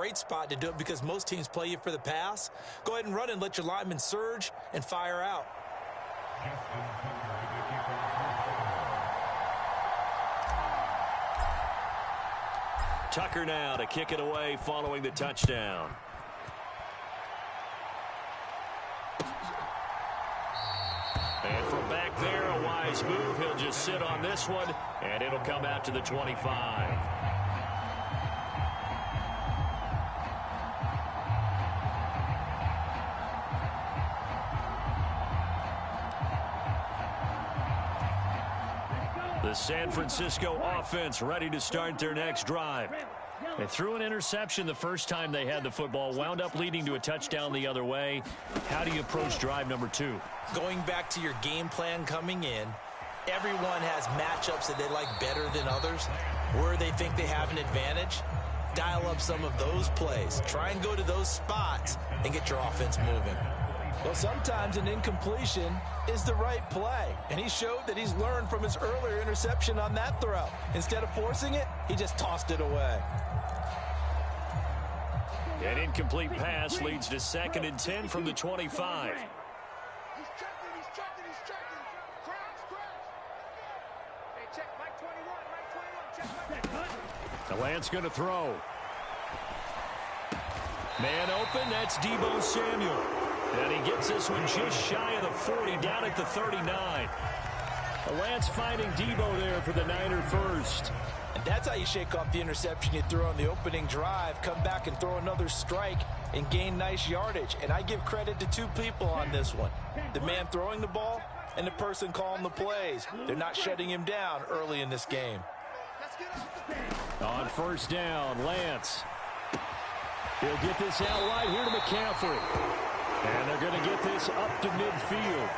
great spot to do it because most teams play you for the pass. Go ahead and run and let your lineman surge and fire out. Tucker now to kick it away following the touchdown. And from back there, a wise move. He'll just sit on this one, and it'll come out to the 25. The San Francisco offense ready to start their next drive. They threw an interception the first time they had the football, wound up leading to a touchdown the other way. How do you approach drive number 2? Going back to your game plan coming in, everyone has matchups that they like better than others, where they think they have an advantage. Dial up some of those plays. Try and go to those spots and get your offense moving. Well, sometimes an incompletion is the right play, and he showed that he's learned from his earlier interception on that throw. Instead of forcing it, he just tossed it away. An incomplete pass leads to 2nd and 10 from the 25. He's checking. Crash. Hey, check Mike 21, check Mike. The Lance going to throw. Man open, that's Deebo Samuel. And he gets this one just shy of the 40, down at the 39. Lance finding Deebo there for the Niner first. And that's how you shake off the interception you threw on the opening drive, come back and throw another strike and gain nice yardage. And I give credit to two people on this one. The man throwing the ball and the person calling the plays. They're not shutting him down early in this game. On first down, Lance. He'll get this out right here to McCaffrey. And they're going to get this up to midfield.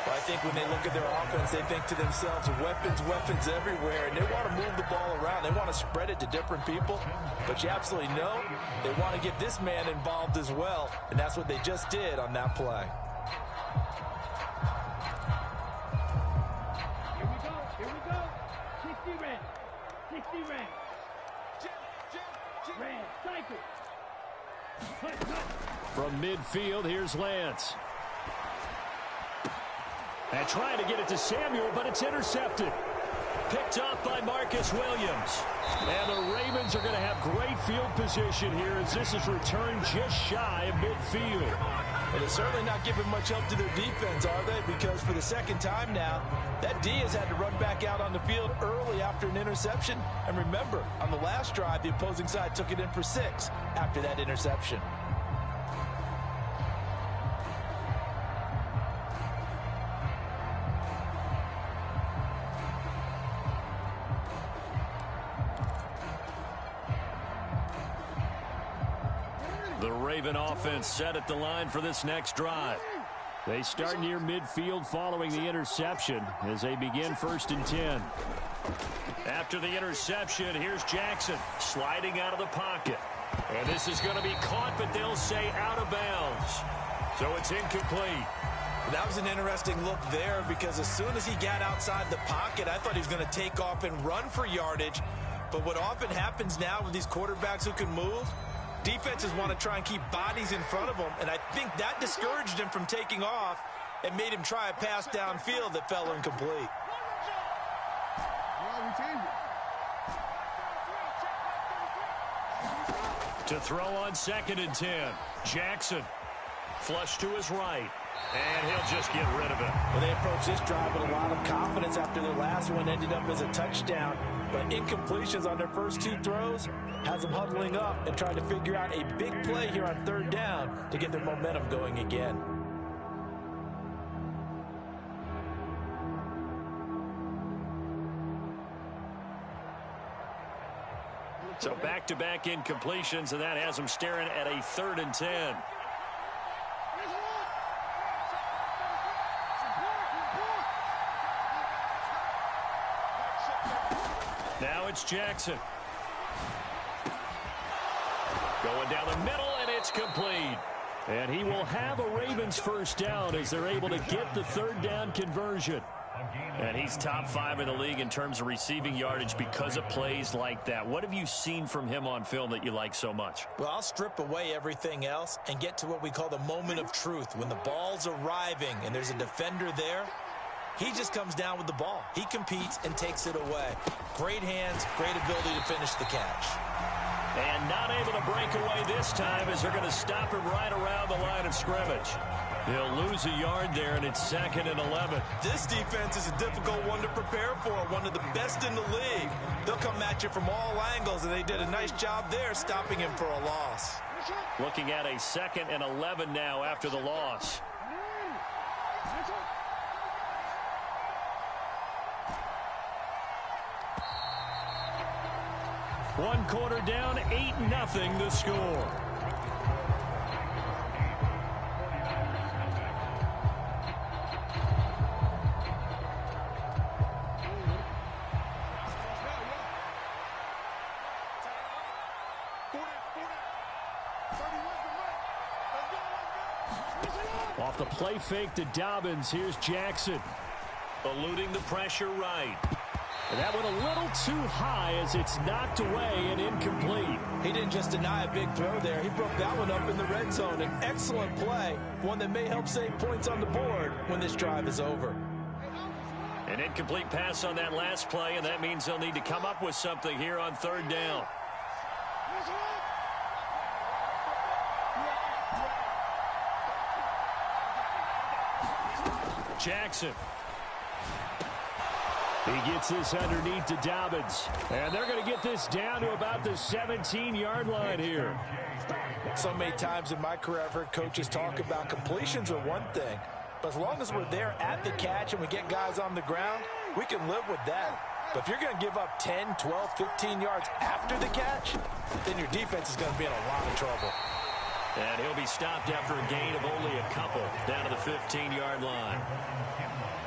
Well, I think when they look at their offense, they think to themselves, weapons everywhere, and they want to move the ball around. They want to spread it to different people. But you absolutely know they want to get this man involved as well, and that's what they just did on that play. Here we go. 60 Rams. Rams, cycle. From midfield, here's Lance. And trying to get it to Samuel, but it's intercepted. Picked up by Marcus Williams. And the Ravens are going to have great field position here as this is returned just shy of midfield. Well, they're certainly not giving much help to their defense, are they? Because for the second time now, that D has had to run back out on the field early after an interception. And remember, on the last drive, the opposing side took it in for 6 after that interception. The Raven offense set at the line for this next drive. They start near midfield following the interception as they begin 1st and 10. After the interception, here's Jackson sliding out of the pocket. And this is going to be caught, but they'll say out of bounds. So it's incomplete. That was an interesting look there because as soon as he got outside the pocket, I thought he was going to take off and run for yardage. But what often happens now with these quarterbacks who can move, defenses want to try and keep bodies in front of them, and I think that discouraged him from taking off and made him try a pass downfield that fell incomplete. To throw on 2nd and 10, Jackson. Flush to his right, and he'll just get rid of it. Well, they approached this drive with a lot of confidence after their last one ended up as a touchdown. But incompletions on their first 2 throws has them huddling up and trying to figure out a big play here on 3rd down to get their momentum going again. So back-to-back incompletions, and that has them staring at a 3rd and 10. Now it's Jackson. Going down the middle, and it's complete. And he will have a Ravens first down as they're able to get the 3rd down conversion. And he's top 5 in the league in terms of receiving yardage because of plays like that. What have you seen from him on film that you like so much? Well, I'll strip away everything else and get to what we call the moment of truth. When the ball's arriving and there's a defender there, he just comes down with the ball. He competes and takes it away. Great hands, great ability to finish the catch. And not able to break away this time as they're going to stop him right around the line of scrimmage. He'll lose a yard there, and it's 2nd and 11. This defense is a difficult one to prepare for, one of the best in the league. They'll come at you from all angles, and they did a nice job there stopping him for a loss. Looking at a 2nd and 11 now after the loss. One quarter down, 8-0 the score. Off the play fake to Dobbins, here's Jackson. Eluding the pressure right. And that went a little too high as it's knocked away and incomplete. He didn't just deny a big throw there. He broke that one up in the red zone. An excellent play, one that may help save points on the board when this drive is over. An incomplete pass on that last play, and that means they'll need to come up with something here on 3rd down. Jackson. He gets this underneath to Dobbins. And they're going to get this down to about the 17-yard line here. So many times in my career I've heard coaches talk about completions are one thing. But as long as we're there at the catch and we get guys on the ground, we can live with that. But if you're going to give up 10, 12, 15 yards after the catch, then your defense is going to be in a lot of trouble. And he'll be stopped after a gain of only a couple down to the 15-yard line.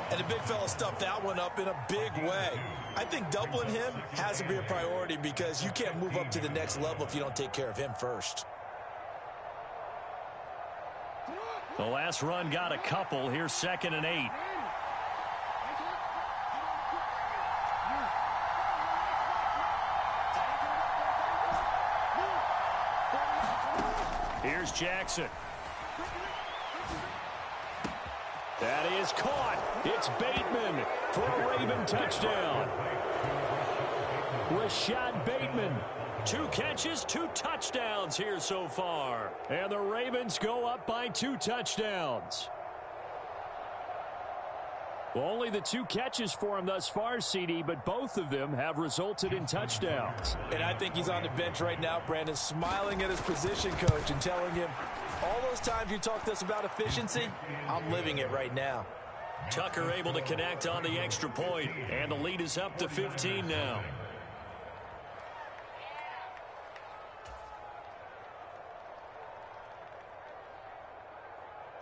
And the big fella stuffed that one up in a big way. I think doubling him has to be a priority because you can't move up to the next level if you don't take care of him first. The last run got a couple. Here's 2nd and 8. Here's Jackson. That is caught. It's Bateman for a Raven touchdown. Rashad Bateman. 2 catches, 2 touchdowns here so far. And the Ravens go up by 2 touchdowns. Well, only the 2 catches for him thus far, CD, but both of them have resulted in touchdowns. And I think he's on the bench right now, Brandon, smiling at his position coach and telling him, all those times you talked to us about efficiency, I'm living it right now. Tucker able to connect on the extra point, and the lead is up to 15 now.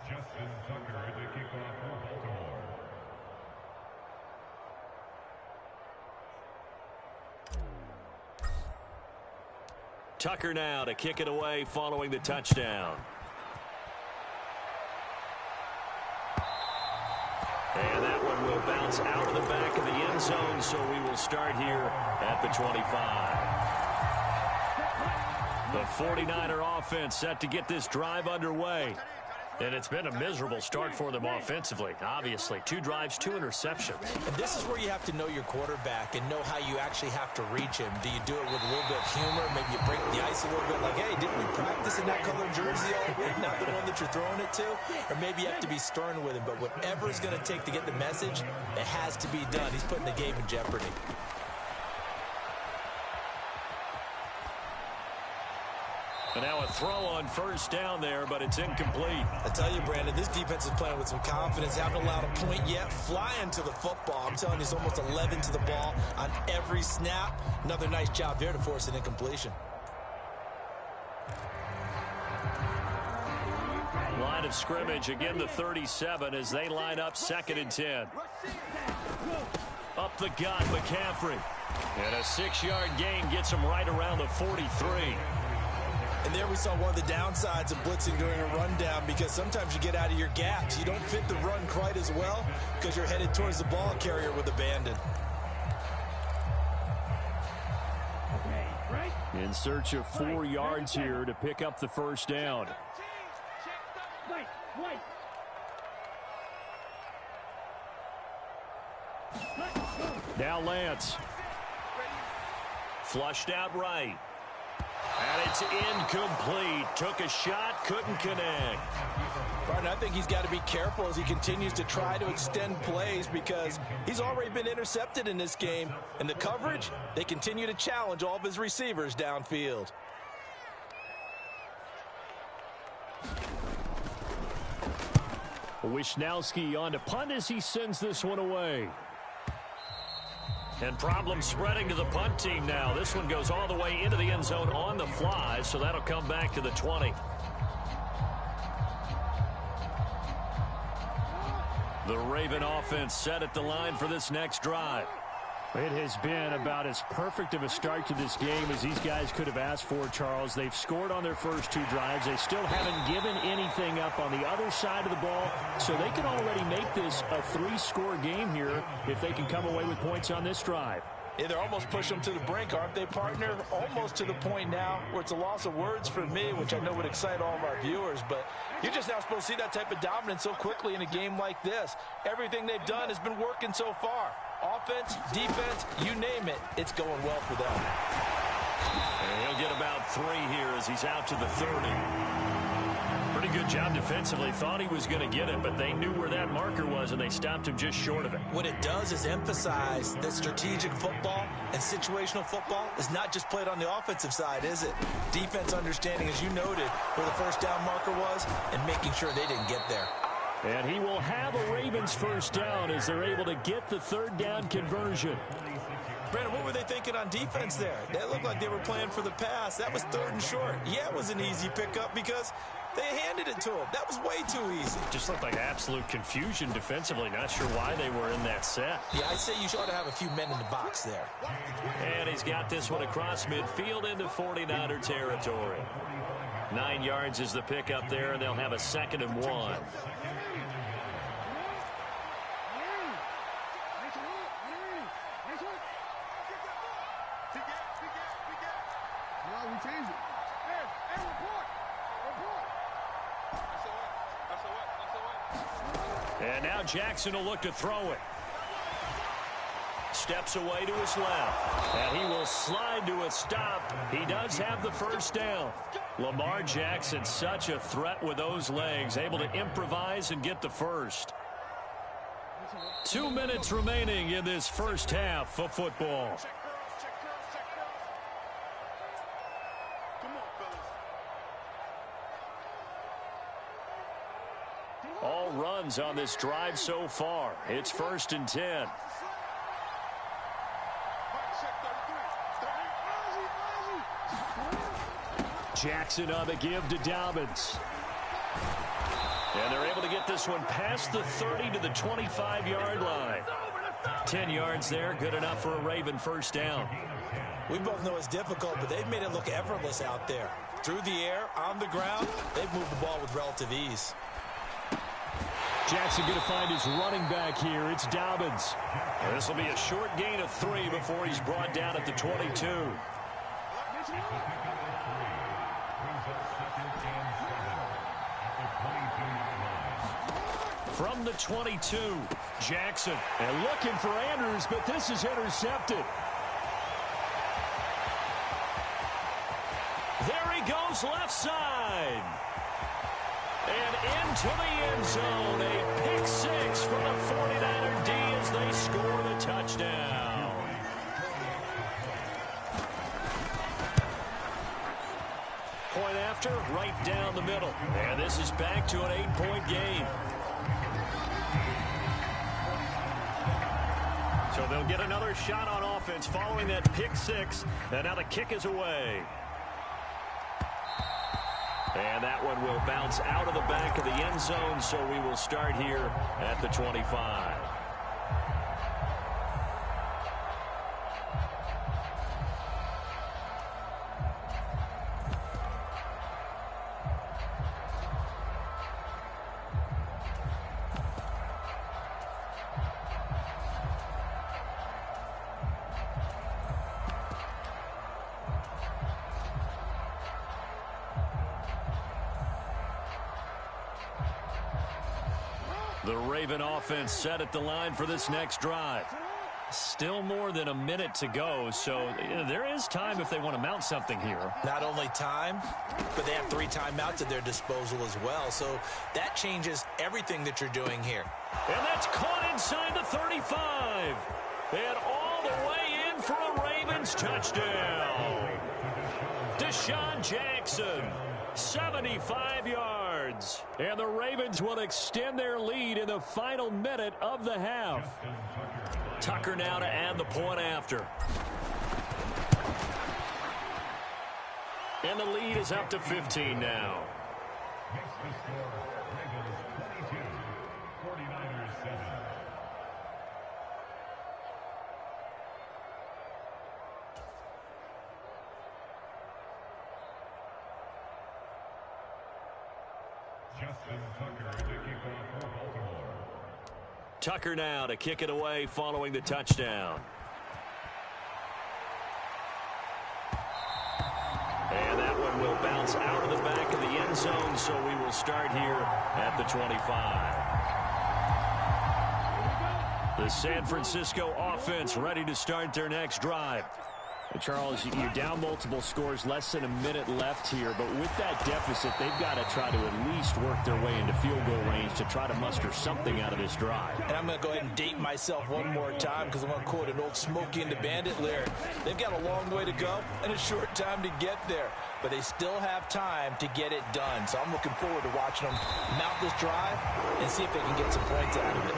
Justin Tucker to kick off for Baltimore. Tucker now to kick it away following the touchdown. And that one will bounce out of the back of the end zone, so we will start here at the 25. The 49er offense set to get this drive underway. And it's been a miserable start for them offensively, obviously. 2 drives, 2 interceptions. And this is where you have to know your quarterback and know how you actually have to reach him. Do you do it with a little bit of humor? Maybe you break the ice a little bit like, hey, didn't we practice in that colored jersey all week? Not the one that you're throwing it to? Or maybe you have to be stern with him. But whatever it's going to take to get the message, it has to be done. He's putting the game in jeopardy. And now a throw on 1st down there, but it's incomplete. I tell you, Brandon, this defense is playing with some confidence. Haven't allowed a point yet. Flying to the football. I'm telling you, it's almost 11 to the ball on every snap. Another nice job there to force an incompletion. Line of scrimmage, again the 37 as they line up 2nd and 10. Up the gut, McCaffrey. And a 6-yard gain gets him right around the 43. And there we saw one of the downsides of blitzing during a rundown, because sometimes you get out of your gaps. You don't fit the run quite as well because you're headed towards the ball carrier with abandon. In search of 4 yards here to pick up the first down. Now Lance. Flushed out right. And it's incomplete. Took a shot, couldn't connect. Barton, I think he's got to be careful as he continues to try to extend plays, because he's already been intercepted in this game. And the coverage, they continue to challenge all of his receivers downfield. Wisnowski on to punt as he sends this one away. And problems spreading to the punt team now. This one goes all the way into the end zone on the fly, so that'll come back to the 20. The Raven offense set at the line for this next drive. It has been about as perfect of a start to this game as these guys could have asked for, Charles. They've scored on their first 2 drives. They still haven't given anything up on the other side of the ball, so they can already make this a 3-score game here if they can come away with points on this drive. Yeah, they're almost pushing them to the brink, aren't they, partner? Almost to the point now where it's a loss of words for me, which I know would excite all of our viewers, but you're just now supposed to see that type of dominance so quickly in a game like this. Everything they've done has been working so far. Offense, defense, you name it, it's going well for them. And he'll get about 3 here as he's out to the 30. Pretty good job defensively. Thought he was going to get it, but they knew where that marker was, and they stopped him just short of it. What it does is emphasize that strategic football and situational football is not just played on the offensive side, is it? Defense understanding, as you noted, where the first down marker was and making sure they didn't get there. And he will have a Ravens first down as they're able to get the 3rd down conversion. Brandon, what were they thinking on defense there? They looked like they were playing for the pass. That was 3rd and short. Yeah, it was an easy pickup because they handed it to him. That was way too easy. Just looked like absolute confusion defensively. Not sure why they were in that set. Yeah, I'd say you ought to have a few men in the box there. And he's got this one across midfield into 49er territory. 9 yards is the pickup there, and they'll have a 2nd and 1. And now Jackson will look to throw it. Steps away to his left. And he will slide to a stop. He does have the first down. Lamar Jackson, such a threat with those legs, able to improvise and get the first. 2 minutes remaining in this first half of football. All runs on this drive so far. It's 1st and 10. Jackson on the give to Dobbins. And they're able to get this one past the 30 to the 25-yard line. 10 yards there, good enough for a Raven first down. We both know it's difficult, but they've made it look effortless out there. Through the air, on the ground, they've moved the ball with relative ease. Jackson going to find his running back here. It's Dobbins. This will be a short gain of 3 before he's brought down at the 22. From the 22, Jackson. And looking for Andrews, but this is intercepted. There he goes, left side. And into the end zone. A pick 6 for the 49er D as they score the touchdown. Point after, right down the middle. And this is back to an 8-point game. So they'll get another shot on offense following that pick 6. And now the kick is away. And that one will bounce out of the back of the end zone, so we will start here at the 25. The Raven offense set at the line for this next drive. Still more than a minute to go, so there is time if they want to mount something here. Not only time, but they have 3 timeouts at their disposal as well. So that changes everything that you're doing here. And that's caught inside the 35. And all the way in for a Ravens touchdown. Deshaun Jackson, 75 yards. And the Ravens will extend their lead in the final minute of the half. Tucker now to add the point after. And the lead is up to 15 now. Tucker now to kick it away following the touchdown. And that one will bounce out of the back of the end zone, so we will start here at the 25. The San Francisco offense ready to start their next drive. Charles, you're down multiple scores, less than a minute left here, but with that deficit, they've got to try to at least work their way into field goal range to try to muster something out of this drive. And I'm going to go ahead and date myself one more time because I'm going to quote an old Smokey and the Bandit lyric. They've got a long way to go and a short time to get there, but they still have time to get it done. So I'm looking forward to watching them mount this drive and see if they can get some points out of it.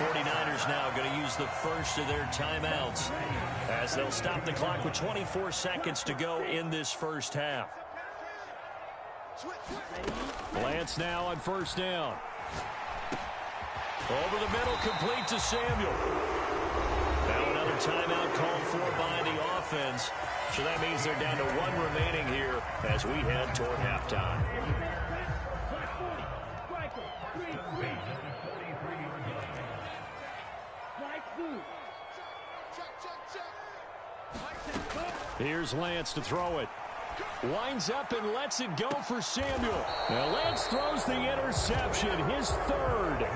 The 49ers now going to use the first of their timeouts as they'll stop the clock with 24 seconds to go in this first half. Lance now on first down. Over the middle, complete to Samuel. Now another timeout called for by the offense. So that means they're down to 1 remaining here as we head toward halftime. Here's Lance to throw it. Winds up and lets it go for Samuel. Now Lance throws the interception, his 3rd.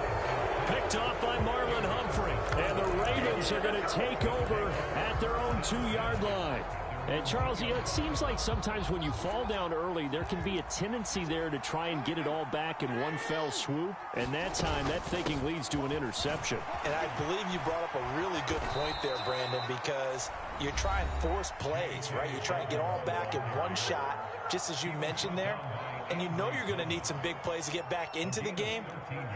Picked off by Marlon Humphrey. And the Ravens are going to take over at their own 2-yard line. And Charles, it seems like sometimes when you fall down early, there can be a tendency there to try and get it all back in one fell swoop. And that time, that thinking leads to an interception. And I believe you brought up a really good point there, Brandon, because you're trying to force plays, right? You're trying to get all back in one shot, just as you mentioned there. And you know you're going to need some big plays to get back into the game.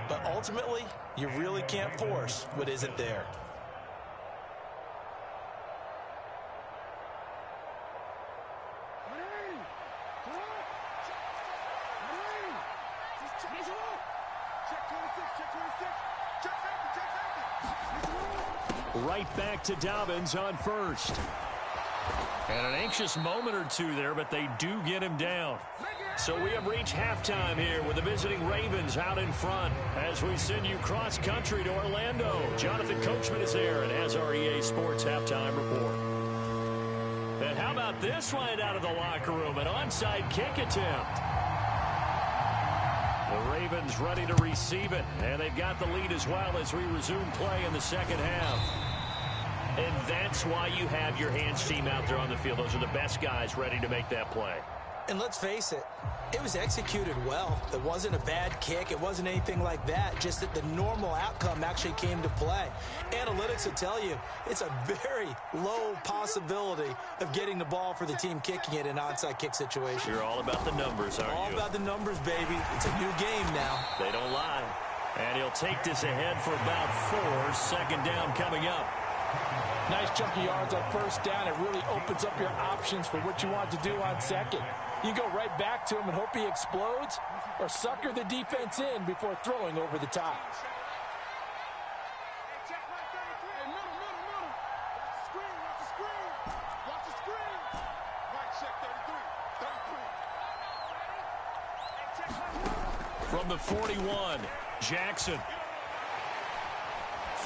But ultimately, you really can't force what isn't there. Right back to Dobbins on first. And an anxious moment or two there, but they do get him down. So we have reached halftime here with the visiting Ravens out in front as we send you cross-country to Orlando. Jonathan Coachman is there and has our EA Sports halftime report. And how about this right out of the locker room? An onside kick attempt. The Ravens ready to receive it, and they've got the lead as well as we resume play in the second half. And that's why you have your hands team out there on the field. Those are the best guys ready to make that play. And let's face it, it was executed well. It wasn't a bad kick. It wasn't anything like that. Just that the normal outcome actually came to play. Analytics will tell you it's a very low possibility of getting the ball for the team kicking it in an onside kick situation. You're all about the numbers, aren't you? All about the numbers, baby. It's a new game now. They don't lie. And he'll take this ahead for about 4. Second down coming up. Nice chunky yards on first down. It really opens up your options for what you want to do on second. You go right back to him and hope he explodes, or sucker the defense in before throwing over the top. From the 41, Jackson.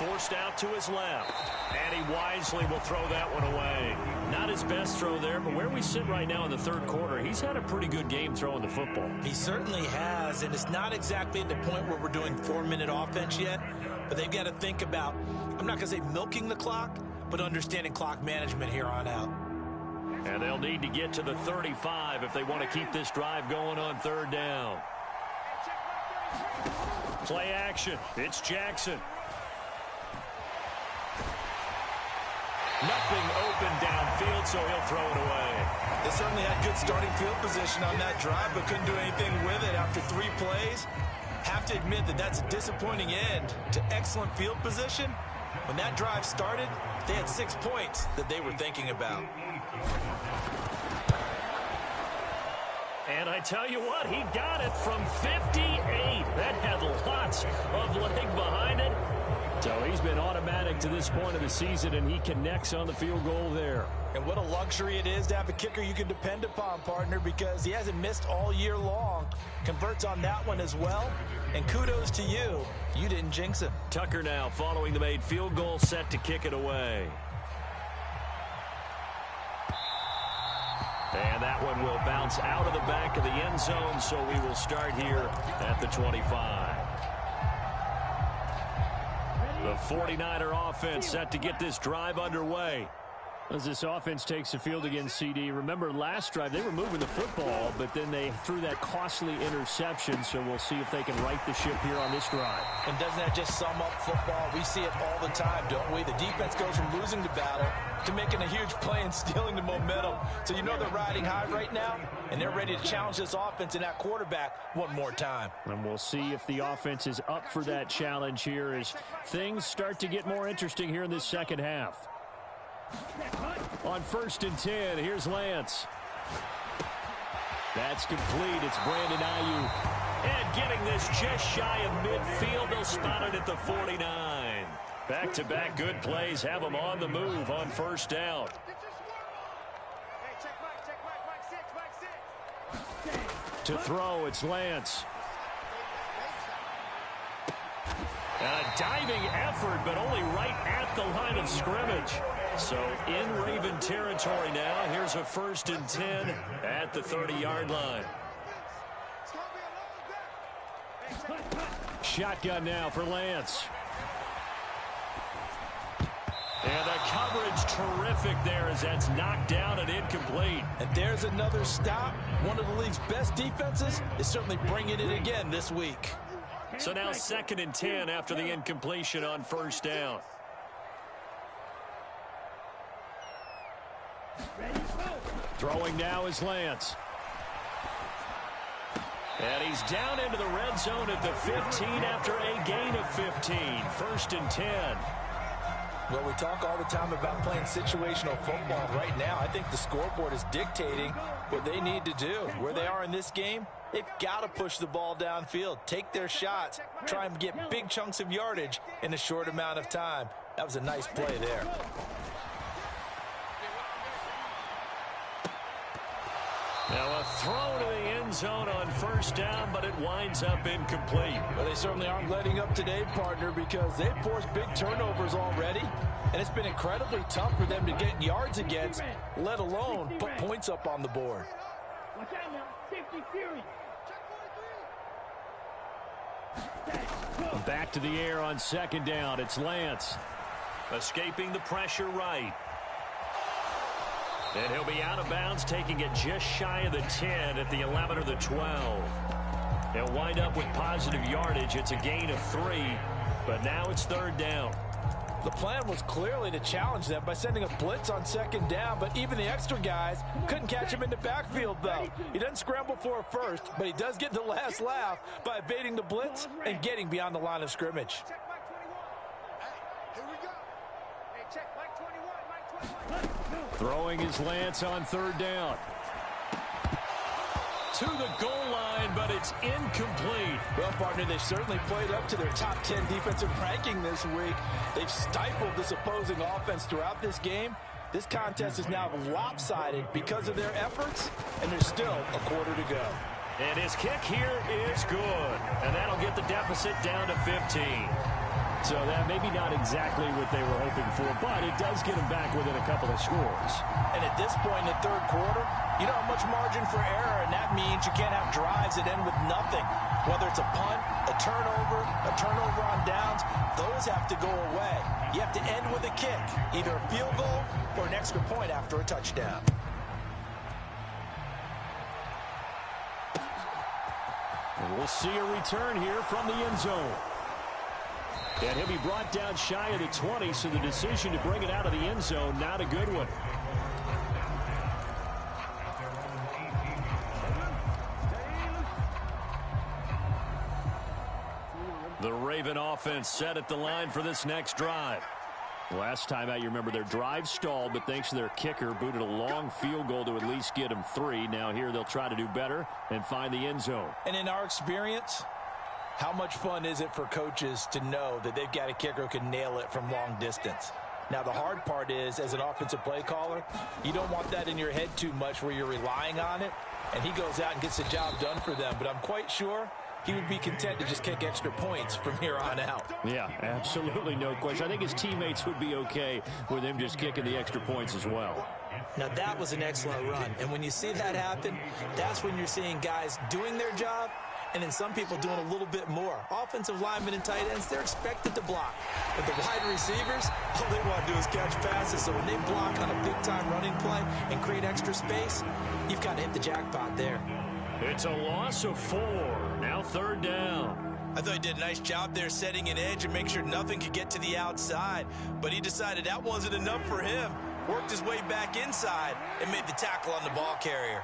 forced out to his left. And he wisely will throw that one away. Not his best throw there, but where we sit right now in the third quarter, he's had a pretty good game throwing the football. He certainly has, and it's not exactly at the point where we're doing 4-minute offense yet, but they've got to think about, I'm not going to say milking the clock, but understanding clock management here on out. And they'll need to get to the 35 if they want to keep this drive going on third down. Play action. It's Jackson. Nothing open downfield, so he'll throw it away. They certainly had good starting field position on that drive, but couldn't do anything with it after 3 plays. Have to admit that that's a disappointing end to excellent field position. When that drive started, they had 6 points that they were thinking about. And I tell you what, he got it from 58. That had lots of leg behind it. So he's been automatic to this point of the season, and he connects on the field goal there. And what a luxury it is to have a kicker you can depend upon, partner, because he hasn't missed all year long. Converts on that one as well. And kudos to you. You didn't jinx him. Tucker now following the made field goal, set to kick it away. And that one will bounce out of the back of the end zone, so we will start here at the 25. The 49er offense set to get this drive underway. As this offense takes the field against CD, remember last drive they were moving the football, but then they threw that costly interception, so we'll see if they can right the ship here on this drive. And doesn't that just sum up football? We see it all the time, don't we? The defense goes from losing the battle to making a huge play and stealing the momentum. So you know they're riding high right now, and they're ready to challenge this offense and that quarterback one more time. And we'll see if the offense is up for that challenge here as things start to get more interesting here in this second half. On 1st and 10, here's Lance. That's complete. It's Brandon Ayuk. And getting this just shy of midfield, they'll spot it at the 49. Back-to-back good plays have them on the move on 1st down. To throw, it's Lance. And a diving effort, but only right at the line of scrimmage. So in Raven territory now. Here's a 1st and 10 at the 30-yard line. Shotgun now for Lance. And the coverage terrific there as that's knocked down and incomplete. And there's another stop. One of the league's best defenses is certainly bringing it again this week. So now 2nd and 10 after the incompletion on 1st down. Throwing now is Lance. And he's down into the red zone at the 15 after a gain of 15. 1st and 10. Well, we talk all the time about playing situational football. Right now, I think the scoreboard is dictating what they need to do. Where they are in this game, they've got to push the ball downfield, take their shots, try and get big chunks of yardage in a short amount of time. That was a nice play there. Now a throw to the end zone on 1st down, but it winds up incomplete. Well, they certainly aren't letting up today, partner, because they've forced big turnovers already, and it's been incredibly tough for them to get yards against, let alone put points up on the board. Watch out now. Safety fury. Back to the air on 2nd down. It's Lance. Escaping the pressure right. And he'll be out of bounds, taking it just shy of the 10 at the 11 or the 12. He'll wind up with positive yardage. It's a gain of 3, but now it's 3rd down. The plan was clearly to challenge them by sending a blitz on 2nd down, but even the extra guys couldn't catch him in the backfield, though. He doesn't scramble for a first, but he does get the last laugh by evading the blitz and getting beyond the line of scrimmage. Throwing is Lance on 3rd down. To the goal line, but it's incomplete. Well, partner, they've certainly played up to their top 10 defensive ranking this week. They've stifled this opposing offense throughout this game. This contest is now lopsided because of their efforts, and there's still a quarter to go. And his kick here is good. And that'll get the deficit down to 15. So that maybe not exactly what they were hoping for, but it does get them back within a couple of scores. And at this point in the third quarter, you don't have much margin for error, and that means you can't have drives that end with nothing. Whether it's a punt, a turnover on downs, those have to go away. You have to end with a kick, either a field goal or an extra point after a touchdown. And we'll see a return here from the end zone. And he'll be brought down shy of the 20, so the decision to bring it out of the end zone, not a good one. The Raven offense set at the line for this next drive. Last time out, you remember their drive stalled, but thanks to their kicker, booted a long field goal to at least get them 3. Now here they'll try to do better and find the end zone. And in our experience, how much fun is it for coaches to know that they've got a kicker who can nail it from long distance? Now, the hard part is, as an offensive play caller, you don't want that in your head too much where you're relying on it, and he goes out and gets the job done for them. But I'm quite sure he would be content to just kick extra points from here on out. Yeah, absolutely no question. I think his teammates would be okay with him just kicking the extra points as well. Now, that was an excellent run. And when you see that happen, that's when you're seeing guys doing their job and then some people doing a little bit more. Offensive linemen and tight ends, they're expected to block. But the wide receivers, all they want to do is catch passes. So when they block on a big-time running play and create extra space, you've got to hit the jackpot there. It's a loss of 4. Now third down. I thought he did a nice job there setting an edge and make sure nothing could get to the outside. But he decided that wasn't enough for him. Worked his way back inside and made the tackle on the ball carrier.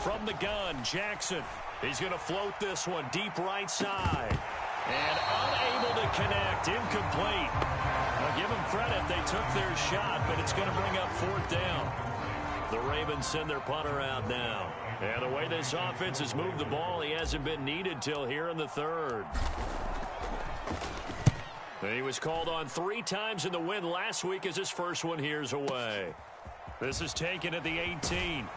From the gun, Jackson. He's going to float this one deep right side. And unable to connect. Incomplete. I'll give them credit. They took their shot, but it's going to bring up fourth down. The Ravens send their punter out now. And the way this offense has moved the ball, he hasn't been needed till here in the third. He was called on 3 times in the win last week as his first one here's away. This is taken at the 18.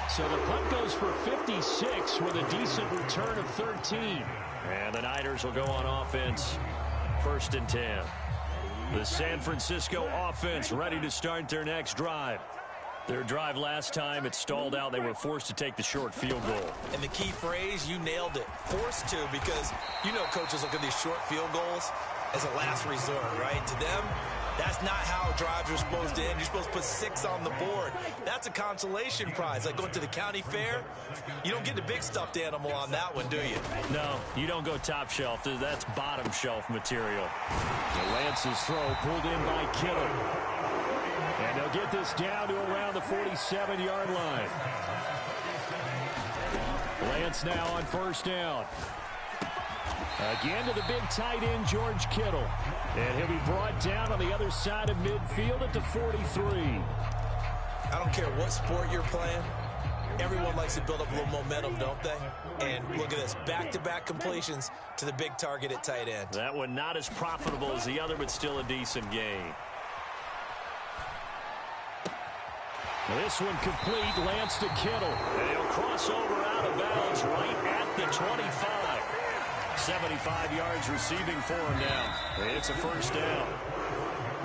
So the punt goes for 56 with a decent return of 13. And the Niners will go on offense, 1st and 10. The San Francisco offense ready to start their next drive. Their drive last time, it stalled out. They were forced to take the short field goal. And the key phrase, you nailed it. Forced to, because you know coaches look at these short field goals as a last resort, right? To them, that's not how drives are supposed to end. You're supposed to put 6 on the board. That's a consolation prize. Like going to the county fair, you don't get the big stuffed animal on that one, do you? No, you don't go top shelf. That's bottom shelf material. Lance's throw pulled in by Kittle. And they'll get this down to around the 47-yard line. Lance now on 1st down. Again to the big tight end, George Kittle. And he'll be brought down on the other side of midfield at the 43. I don't care what sport you're playing. Everyone likes to build up a little momentum, don't they? And look at this, back-to-back completions to the big target at tight end. That one not as profitable as the other, but still a decent gain. This one complete, Lance to Kittle. And he'll cross over out of bounds right at the 25. 75 yards receiving for him now. It's a 1st down.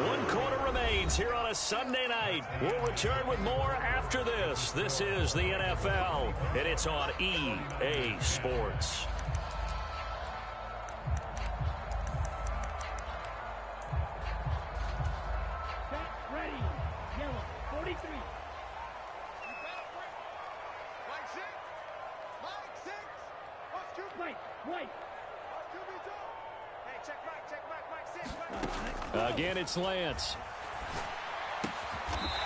1 quarter remains here on a Sunday night. We'll return with more after this. This is the NFL, and it's on EA Sports. Ready. Yellow. 43. White. Again, it's Lance.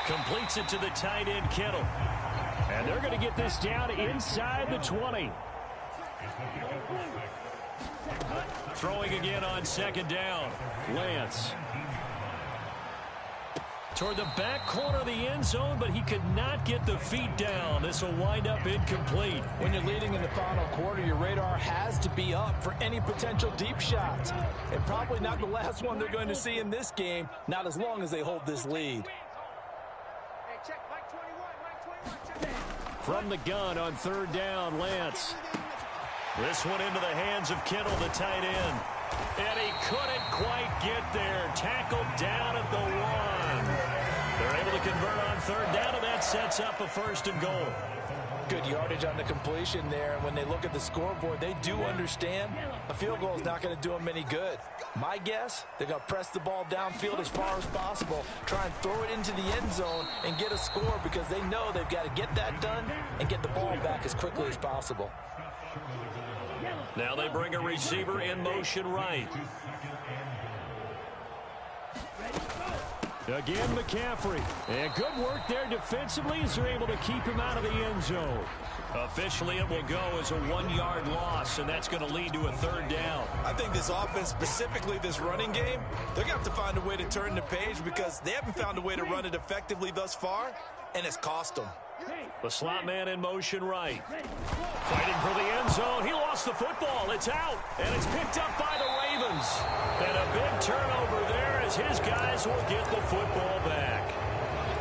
Completes it to the tight end, Kittle. And they're going to get this down inside the 20. Throwing again on 2nd down. Lance. Toward the back corner of the end zone, but he could not get the feet down. This will wind up incomplete. When you're leading in the final quarter, your radar has to be up for any potential deep shots. And probably not the last one they're going to see in this game, not as long as they hold this lead. Hey, check Mike 21, Mike 21, check. From the gun on third down, Lance. This one into the hands of Kittle, the tight end. And he couldn't quite get there. Tackled down at the 1. They're able to convert on third down, and that sets up a 1st and goal. Good yardage on the completion there. And when they look at the scoreboard, they do understand a field goal is not going to do them any good. My guess, they're going to press the ball downfield as far as possible, try and throw it into the end zone and get a score because they know they've got to get that done and get the ball back as quickly as possible. Now they bring a receiver in motion right. Again, McCaffrey. And good work there defensively as they're able to keep him out of the end zone. Officially, it will go as a 1-yard loss, and that's going to lead to a 3rd down. I think this offense, specifically this running game, they're going to have to find a way to turn the page because they haven't found a way to run it effectively thus far, and it's cost them. The slot man in motion right. Fighting for the end zone. He lost the football. It's out. And it's picked up by the Ravens. And a big turnover there as his guys will get the football back.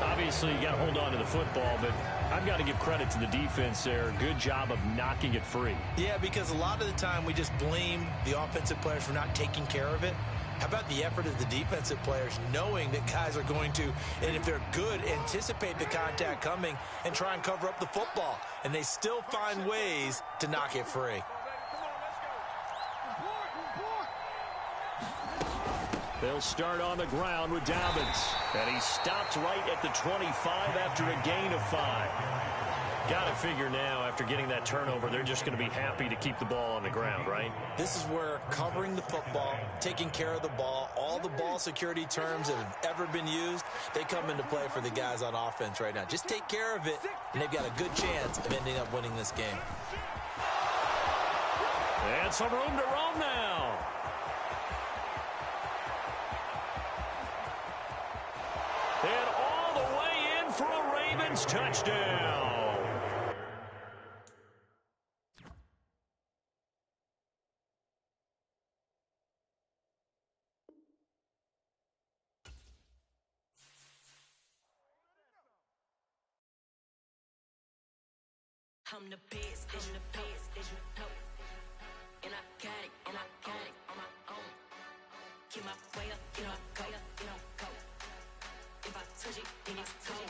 Obviously, you got to hold on to the football, but I've got to give credit to the defense there. Good job of knocking it free. Yeah, because a lot of the time we just blame the offensive players for not taking care of it. How about the effort of the defensive players knowing that guys are going to, and if they're good, anticipate the contact coming and try and cover up the football. And they still find ways to knock it free. They'll start on the ground with Dobbins. And he stopped right at the 25 after a gain of 5. Got to figure now, after getting that turnover, they're just going to be happy to keep the ball on the ground, right? This is where covering the football, taking care of the ball, all the ball security terms that have ever been used, they come into play for the guys on offense right now. Just take care of it, and they've got a good chance of ending up winning this game. And some room to roam now. And all the way in for a Ravens touchdown. I'm the best, as you know. And I got it, on my own. Get my way up, go. If I touch it, then it's cold.